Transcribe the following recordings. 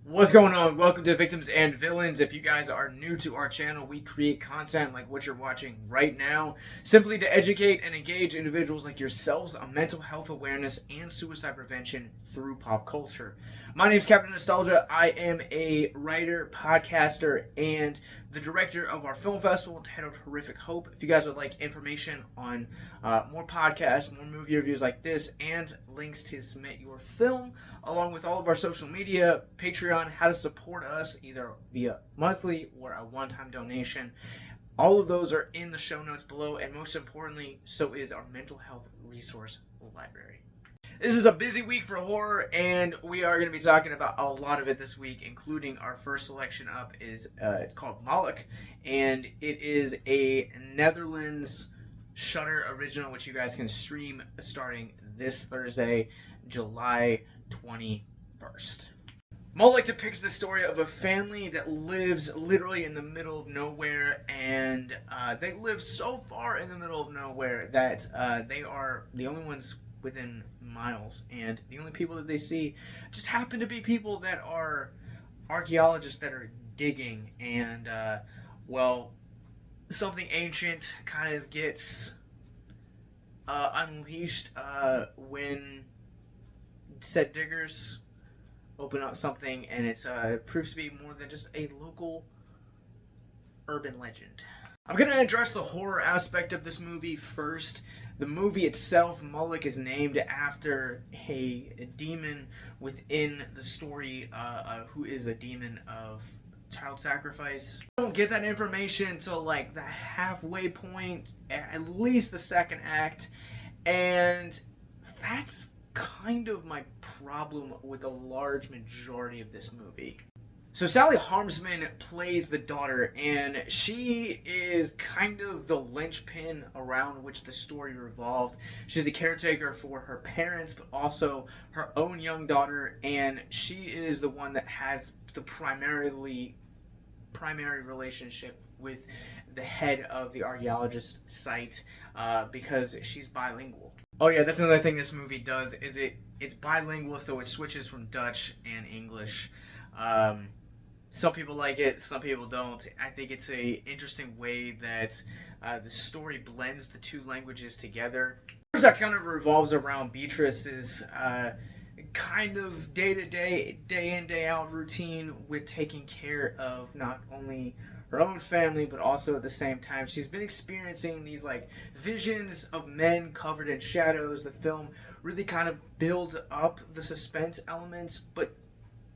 What's going on? Welcome to Victims and Villains. If you guys are new to our channel, we create content like what you're watching right now, simply to educate and engage individuals like yourselves on mental health awareness and suicide prevention through pop culture. My name is Captain Nostalgia. I am a writer, podcaster, and the director of our film festival entitled Horrific Hope. If you guys would like information on more podcasts, more movie reviews like this, and links to submit your film, along with all of our social media, Patreon, how to support us either via monthly or a one-time donation, all of those are in the show notes below, and most importantly, so is our mental health resource library. This is a busy week for horror, and we are going to be talking about a lot of it this week, including our first selection up is it's called Moloch, and it is a Netherlands Shudder original, which you guys can stream starting this Thursday, July 21st. Moloch depicts the story of a family that lives literally in the middle of nowhere, and they live so far in the middle of nowhere that they are the only ones within miles, and the only people that they see just happen to be people that are archaeologists that are digging, and something ancient kind of gets unleashed when said diggers open up something, and it proves to be more than just a local urban legend. I'm going to address the horror aspect of this movie first. The movie itself, Moloch, is named after a demon within the story who is a demon of child sacrifice. I don't get that information until like the halfway point, at least the second act, and that's kind of my problem with a large majority of this movie. So Sallie Harmsen plays the daughter, and she is kind of the linchpin around which the story revolved. She's the caretaker for her parents, but also her own young daughter, and she is the one that has the primary relationship with the head of the archaeologist site because she's bilingual. Oh yeah, that's another thing this movie does, is it's bilingual, so it switches from Dutch and English. Some people like it, some people don't. I think it's a interesting way that the story blends the two languages together. That kind of revolves around Beatrice's kind of day-to-day, day-in, day-out routine with taking care of not only her own family, but also at the same time she's been experiencing these like visions of men covered in shadows. The film really kind of builds up the suspense elements, but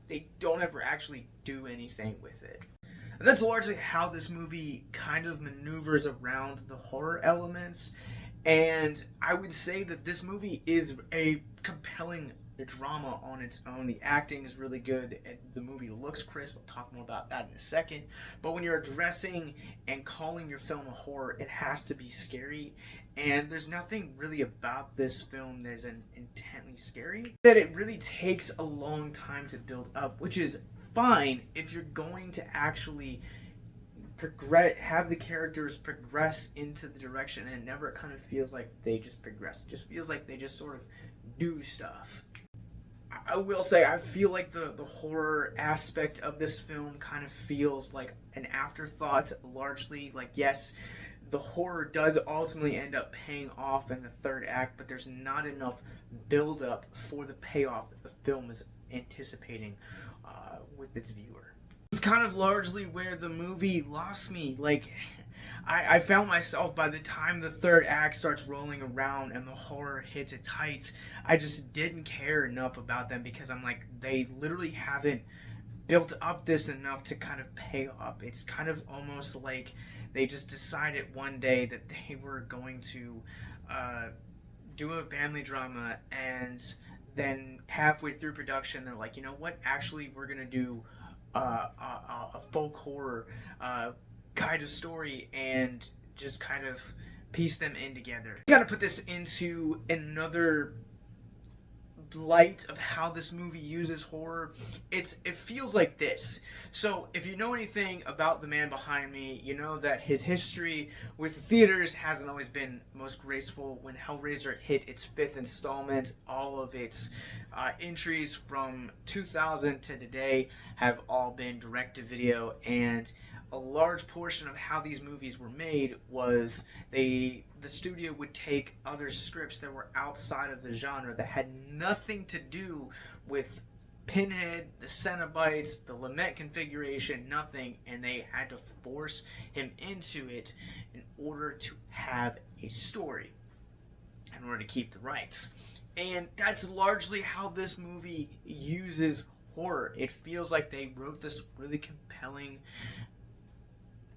they don't ever actually do anything with it. And that's largely how this movie kind of maneuvers around the horror elements. And I would say that this movie is a compelling drama on its own. The acting is really good. The movie looks crisp. I'll talk more about that in a second. But when you're addressing and calling your film a horror, it has to be scary. And there's nothing really about this film that is intently scary. That it really takes a long time to build up, which is fine if you're going to actually have the characters progress into the direction, and it never kind of feels like they just progress. It just feels like they just sort of do stuff. I will say, I feel like the horror aspect of this film kind of feels like an afterthought, largely. Like, yes, the horror does ultimately end up paying off in the third act, but there's not enough build-up for the payoff that the film is anticipating with its viewer. It's kind of largely where the movie lost me. Like, I found myself, by the time the third act starts rolling around and the horror hits its heights, I just didn't care enough about them, because I'm like, they literally haven't built up this enough to kind of pay up. It's kind of almost like they just decided one day that they were going to do a family drama, and then halfway through production they're like, you know what, actually we're going to do a folk horror kind of story, and just kind of piece them in together. You gotta put this into another light of how this movie uses horror, it feels like this. So if you know anything about the man behind me, you know that his history with theaters hasn't always been most graceful. When Hellraiser hit its 5th installment, all of its entries from 2000 to today have all been direct-to-video, and a large portion of how these movies were made was the studio would take other scripts that were outside of the genre that had nothing to do with Pinhead, the Cenobites, the Lament configuration, nothing, and they had to force him into it in order to have a story, in order to keep the rights. And that's largely how this movie uses horror. It feels like they wrote this really compelling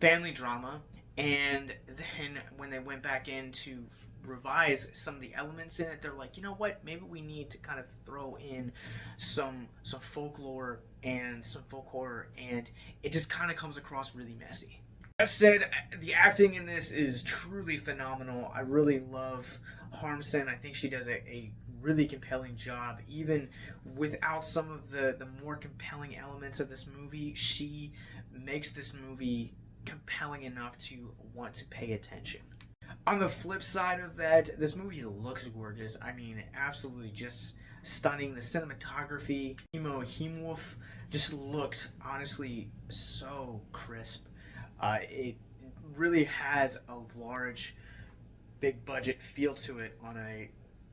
family drama, and then when they went back in to revise some of the elements in it, they're like, you know what, maybe we need to kind of throw in some folklore and some folk horror, and it just kind of comes across really messy. That said, the acting in this is truly phenomenal. I really love Harmsen. I think she does a really compelling job. Even without some of the more compelling elements of this movie, she makes this movie compelling enough to want to pay attention. On the flip side of that, this movie looks gorgeous. I mean, absolutely just stunning. The cinematography, Emo Hemwolf, just looks honestly so crisp. It really has a large, big budget feel to it on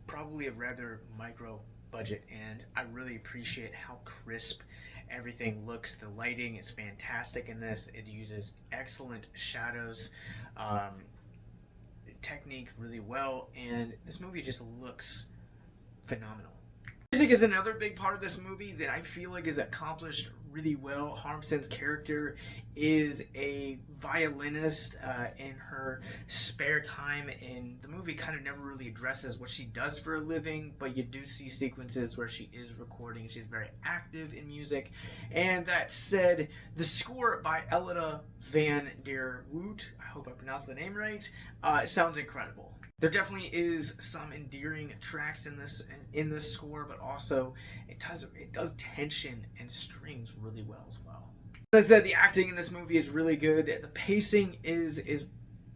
probably a rather micro budget, and I really appreciate how crisp everything looks. The lighting is fantastic in this. It uses excellent shadows technique really well, and this movie just looks phenomenal. Music is another big part of this movie that I feel like is accomplished really well. Harmsen's character is a violinist in her spare time, and the movie kind of never really addresses what she does for a living, but you do see sequences where she is recording. She's very active in music. And that said, the score by Elida van der Woot, I hope I pronounced the name right, sounds incredible. There definitely is some endearing tracks in this score, but also it does tension and strings really well as well. As I said, the acting in this movie is really good. The pacing is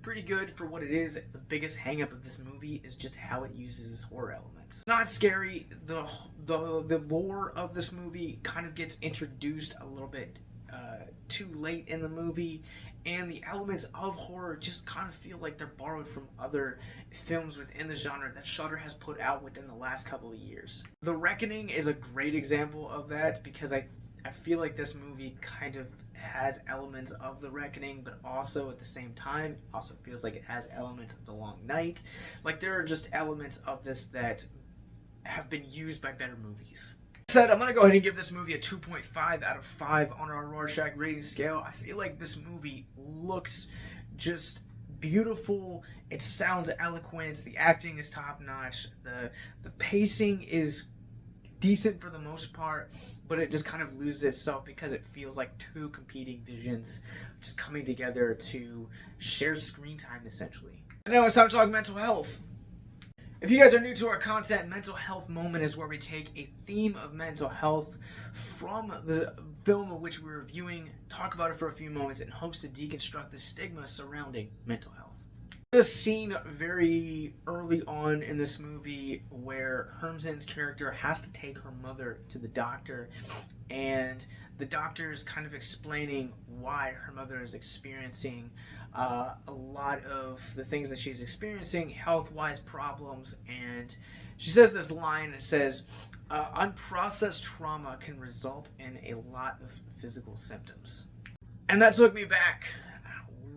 pretty good for what it is. The biggest hang-up of this movie is just how it uses horror elements. It's not scary. The lore of this movie kind of gets introduced a little bit too late in the movie, and the elements of horror just kind of feel like they're borrowed from other films within the genre that Shudder has put out within the last couple of years. The Reckoning is a great example of that, because I feel like this movie kind of has elements of The Reckoning, but also at the same time also feels like it has elements of The Long Night. Like, there are just elements of this that have been used by better movies. Said, I'm going to go ahead and give this movie a 2.5 out of 5 on our Rorschach rating scale. I feel like this movie looks just beautiful. It sounds eloquent. The acting is top notch. The pacing is decent for the most part, but it just kind of loses itself because it feels like two competing visions just coming together to share screen time, essentially. And now it's time to talk mental health. If you guys are new to our content, Mental Health Moment is where we take a theme of mental health from the film of which we're reviewing, talk about it for a few moments, in hopes to deconstruct the stigma surrounding mental health. There's a scene very early on in this movie where Harmsen's character has to take her mother to the doctor, and the doctor is kind of explaining why her mother is experiencing a lot of the things that she's experiencing, health-wise problems, and she says this line. It says, unprocessed trauma can result in a lot of physical symptoms. And that took me back,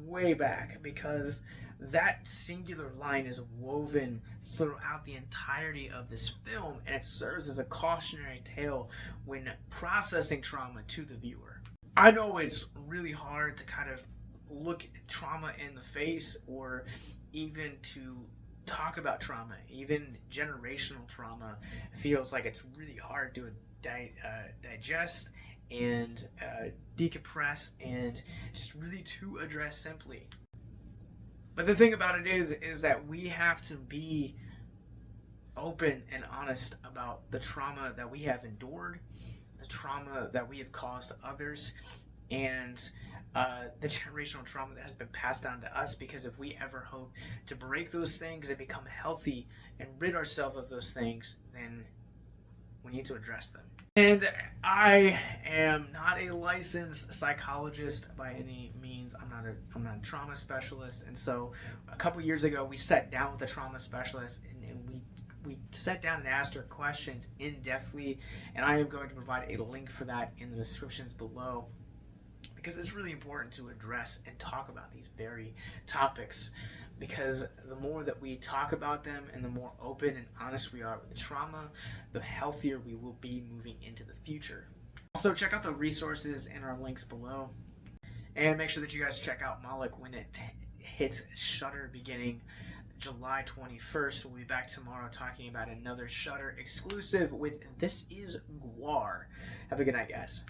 way back, because that singular line is woven throughout the entirety of this film, and it serves as a cautionary tale when processing trauma to the viewer. I know it's really hard to kind of look trauma in the face, or even to talk about trauma. Even generational trauma feels like it's really hard to digest and decompress and just really to address simply. But the thing about it is that we have to be open and honest about the trauma that we have endured, the trauma that we have caused to others, and the generational trauma that has been passed down to us. Because if we ever hope to break those things and become healthy and rid ourselves of those things, then we need to address them. And I am not a licensed psychologist by any means. I'm not a trauma specialist. And so a couple years ago, we sat down with a trauma specialist, and we sat down and asked her questions in-depthly. And I am going to provide a link for that in the descriptions below, because it's really important to address and talk about these very topics, because the more that we talk about them and the more open and honest we are with the trauma, the healthier we will be moving into the future. Also, check out the resources in our links below, and make sure that you guys check out Moloch when it hits Shudder beginning July 21st. We'll be back tomorrow talking about another Shudder exclusive with This Is Gwar. Have a good night, guys.